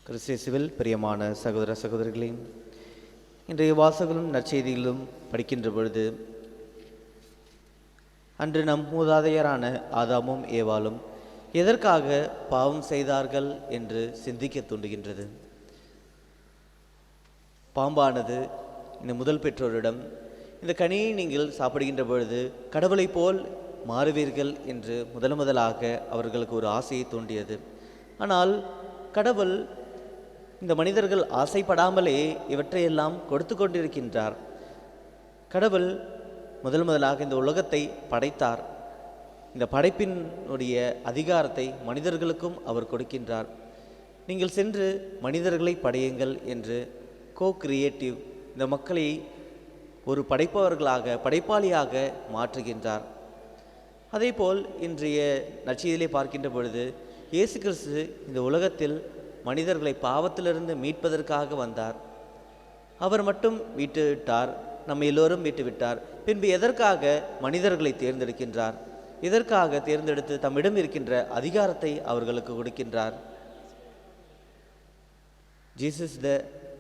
கிறிஸ்துவில் பிரியமான சகோதர சகோதரிகளையும் இன்றைய வாசகங்களும் நற்செய்திகளும் படிக்கின்ற பொழுது அன்று நம் மூதாதையரான ஆதாமும் ஏவாளும் எதற்காக பாவம் செய்தார்கள் என்று சிந்திக்க தூண்டுகின்றது. பாம்பானது இந்த முதல் பெற்றோரிடம் இந்த கனியை நீங்கள் சாப்பிடுகின்ற பொழுது கடவுளைப் போல் மாறுவீர்கள் என்று முதலாக அவர்களுக்கு ஒரு ஆசையை தூண்டியது. ஆனால் கடவுள் இந்த மனிதர்கள் ஆசைப்படாமலே இவற்றையெல்லாம் கொடுத்து கொண்டிருக்கின்றார். கடவுள் முதலாக இந்த உலகத்தை படைத்தார். இந்த படைப்பினுடைய அதிகாரத்தை மனிதர்களுக்கும் அவர் கொடுக்கின்றார். நீங்கள் சென்று மனிதர்களை படையுங்கள் என்று கிரியேட்டிவ் இந்த மக்களை ஒரு படைப்பாளியாக மாற்றுகின்றார். அதேபோல் இன்றைய நற்செய்தியிலே பார்க்கின்ற பொழுது இயேசு கிறிஸ்து இந்த உலகத்தில் மனிதர்களை பாவத்திலிருந்து மீட்பதற்காக வந்தார். அவர் மட்டும் மீட்டுவிட்டார், நம்ம எல்லோரும் மீட்டுவிட்டார். பின்பு எதற்காக மனிதர்களை தேர்ந்தெடுக்கின்றார்? எதற்காக தேர்ந்தெடுத்து தம்மிடம் இருக்கின்ற அதிகாரத்தை அவர்களுக்கு கொடுக்கின்றார்? ஜீசஸ் த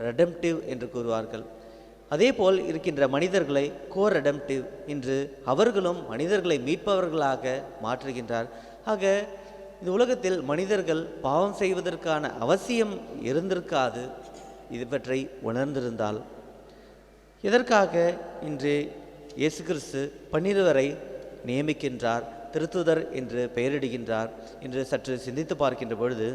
ரெடெம்டிவ் என்று கூறுவார்கள். அதே போல் இருக்கின்ற மனிதர்களை ரெடெம்டிவ் என்று அவர்களும் மனிதர்களை மீட்பவர்களாக மாற்றுகின்றார். ஆக இந்த உலகத்தில் மனிதர்கள் பாவம் செய்வதற்கான அவசியம் இருந்திருக்காது இவற்றை உணர்ந்திருந்தால். எதற்காக இன்று இயேசு கிறிஸ்து 12 நியமிக்கின்றார், திருத்தூதர் என்று பெயரிடுகின்றார் என்று சற்று சிந்தித்து பார்க்கின்ற பொழுது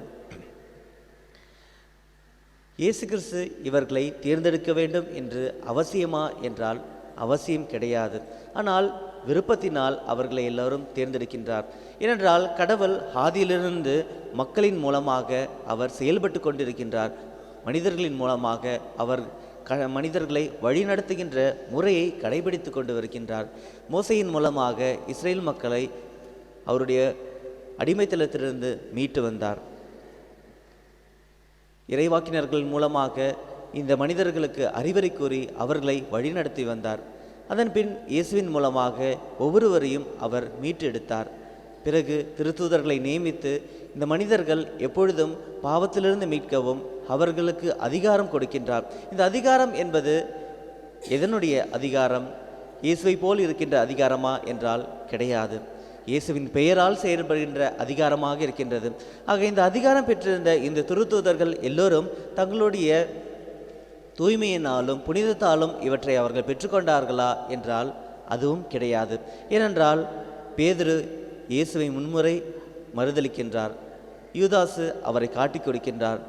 இயேசு கிறிஸ்து இவர்களை தேர்ந்தெடுக்க வேண்டும் என்று அவசியமா என்றால் அவசியம் கிடையாது. ஆனால் விருப்பத்தினால் அவர்களை எல்லோரும் தேர்ந்தெடுக்கின்றார். ஏனென்றால் கடவுள் ஆதியிலிருந்து மக்களின் மூலமாக அவர் செயல்பட்டு கொண்டிருக்கின்றார். மனிதர்களின் மூலமாக அவர் மனிதர்களை வழிநடத்துகின்ற முறையை கடைபிடித்து கொண்டு வருகின்றார். மோசையின் மூலமாக இஸ்ரேல் மக்களை அவருடைய அடிமைத்தளத்திலிருந்து மீட்டு வந்தார். இறைவாக்கினர்கள் மூலமாக இந்த மனிதர்களுக்கு அறிவுரை கூறி அவர்களை வழிநடத்தி வந்தார். அதன் பின் இயேசுவின் மூலமாக ஒவ்வொருவரையும் அவர் மீட்டு எடுத்தார். பிறகு திருத்தூதர்களை நியமித்து இந்த மனிதர்கள் எப்பொழுதும் பாவத்திலிருந்து மீட்கவும் அவர்களுக்கு அதிகாரம் கொடுக்கின்றார். இந்த அதிகாரம் என்பது எதனுடைய அதிகாரம்? இயேசுவை போல் இருக்கின்ற அதிகாரமா என்றால் கிடையாது. இயேசுவின் பெயரால் செயல்படுகின்ற அதிகாரமாக இருக்கின்றது. ஆக இந்த அதிகாரம் பெற்றிருந்த இந்த திருத்தூதர்கள் எல்லோரும் தங்களுடைய தூய்மையினாலும் புனிதத்தாலும் இவற்றை அவர்கள் பெற்றுக்கொண்டார்களா என்றால் அதுவும் கிடையாது. ஏனென்றால் பேதுரு இயேசுவை முன்முறை மறுதளிக்கின்றார். யூதாசு அவரை காட்டி கொடுக்கின்றார்.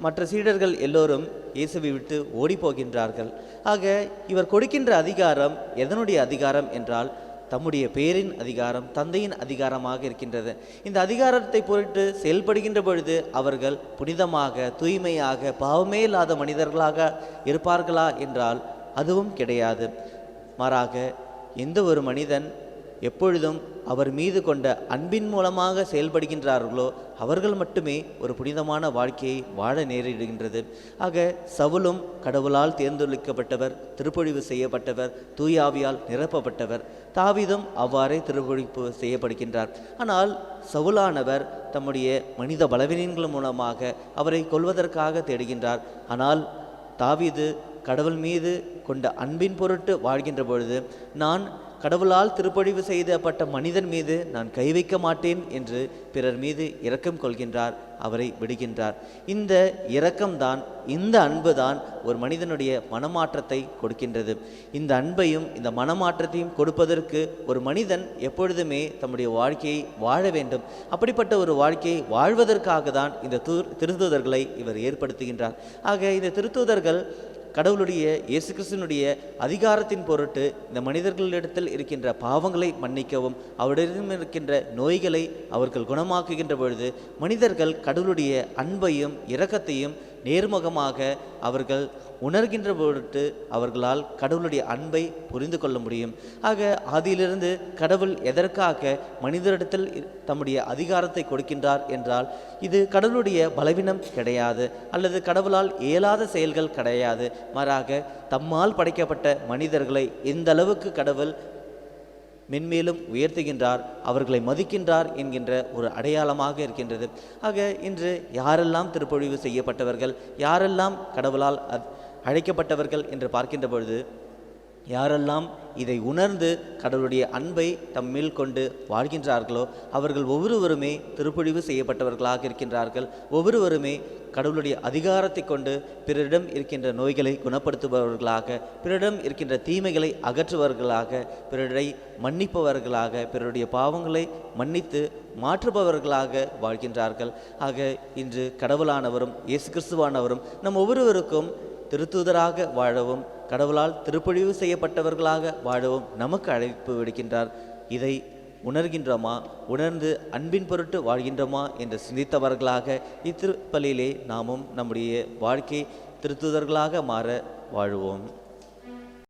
மற்ற சீடர்கள் எல்லோரும் இயேசுவை விட்டு ஓடி போகின்றார்கள். ஆக இவர் கொடுக்கின்ற அதிகாரம் எதனுடைய அதிகாரம் என்றால் தம்முடைய பெயரின் அதிகாரம், தந்தையின் அதிகாரமாக இருக்கின்றது. இந்த அதிகாரத்தை பொருட்டு செயல்படுகின்ற பொழுது அவர்கள் புனிதமாக தூய்மையாக பாவமே இல்லாத மனிதர்களாக இருப்பார்களா என்றால் அதுவும் கிடையாது. மாறாக எந்த ஒரு மனிதன் எப்பொழுதும் அவர் மீது கொண்ட அன்பின் மூலமாக செயல்படுகின்றார்களோ அவர்கள் மட்டுமே ஒரு புனிதமான வாழ்க்கையை வாழ நேரிடுகின்றது. ஆக சவுலும் கடவுளால் தேர்ந்தெடுக்கப்பட்டவர், திருப்பொழிவு செய்யப்பட்டவர், தூயாவியால் நிரப்பப்பட்டவர். தாவீதும் அவ்வாறே திருப்பொழிவு செய்யப்படுகின்றார். ஆனால் சவுலானவர் தம்முடைய மனித பலவீனங்கள் மூலமாக அவரை கொல்வதற்காக தேடுகின்றார். ஆனால் தாவீது கடவுள் மீது கொண்ட அன்பின் பொருட்டு வாழ்கின்ற பொழுது நான் கடவுளால் திருப்பொழிவு செய்யப்பட்ட மனிதன் மீது நான் கை வைக்க மாட்டேன் என்று பிறர் மீது இரக்கம் கொள்கின்றார், அவரை விடுகின்றார். இந்த இரக்கம்தான், இந்த அன்பு தான் ஒரு மனிதனுடைய மனமாற்றத்தை கொடுக்கின்றது. இந்த அன்பையும் இந்த மனமாற்றத்தையும் கொடுப்பதற்கு ஒரு மனிதன் எப்பொழுதுமே தம்முடைய வாழ்க்கையை வாழ வேண்டும். அப்படிப்பட்ட ஒரு வாழ்க்கையை வாழ்வதற்காக தான் இந்த திருத்தூதர்களை இவர் ஏற்படுத்துகின்றார். ஆக இந்த திருத்தூதர்கள் கடவுளுடைய இயேசு கிறிஸ்துவினுடைய அதிகாரத்தின் பொருட்டு இந்த மனிதர்களிடத்தில் இருக்கின்ற பாவங்களை மன்னிக்கவும் அவரிடம் இருக்கின்ற நோய்களை அவர்கள் குணமாக்குகின்ற பொழுது மனிதர்கள் கடவுளுடைய அன்பையும் இரக்கத்தையும் நேர்முகமாக அவர்கள் உணர்கின்ற பொருட்டு அவர்களால் கடவுளுடைய அன்பை புரிந்து கொள்ள முடியும். ஆக ஆதியிலிருந்து கடவுள் எதற்காக மனிதரிடத்தில் தம்முடைய அதிகாரத்தை கொடுக்கின்றார் என்றால் இது கடவுளுடைய பலவீனம் கிடையாது, அல்லது கடவுளால் இயலாத செயல்கள் கிடையாது. மாறாக தம்மால் படைக்கப்பட்ட மனிதர்களை எந்த அளவுக்கு கடவுள் மென்மேலும் உயர்த்துகின்றார், அவர்களை மதிக்கின்றார் என்கின்ற ஒரு அடையாளமாக இருக்கின்றது. ஆக இன்று யாரெல்லாம் திருப்பொழிவு செய்யப்பட்டவர்கள், யாரெல்லாம் கடவுளால் அழைக்கப்பட்டவர்கள் என்று பார்க்கின்ற பொழுது, யாரெல்லாம் இதை உணர்ந்து கடவுளுடைய அன்பை தம்மில் கொண்டு வாழ்கின்றார்களோ அவர்கள் ஒவ்வொருவருமே திருப்பொழிவு செய்யப்பட்டவர்களாக இருக்கின்றார்கள். ஒவ்வொருவருமே கடவுளுடைய அதிகாரத்தை கொண்டு பிறரிடம் இருக்கின்ற நோய்களை குணப்படுத்துபவர்களாக, பிறரிடம் இருக்கின்ற தீமைகளை அகற்றுபவர்களாக, பிறரை மன்னிப்பவர்களாக, பிறருடைய பாவங்களை மன்னித்து மாற்றுபவர்களாக வாழ்கின்றார்கள். ஆக இன்று கடவுளானவரும் இயேசு கிறிஸ்துவானவரும் நம் ஒவ்வொருவருக்கும் திருத்தூதராக வாழவும், கடவுளால் திருப்பொழிவு செய்யப்பட்டவர்களாக வாழவும் நமக்கு அழைப்பு விடுக்கின்றார். இதை உணர்கின்றோமா? உணர்ந்து அன்பின் பொருட்டு வாழ்கின்றோமா என்று சிந்தித்தவர்களாக இத்திருப்பலியிலே நாமும் நம்முடைய வாழ்க்கை திருத்தூதர்களாக மாற வாழுவோம்.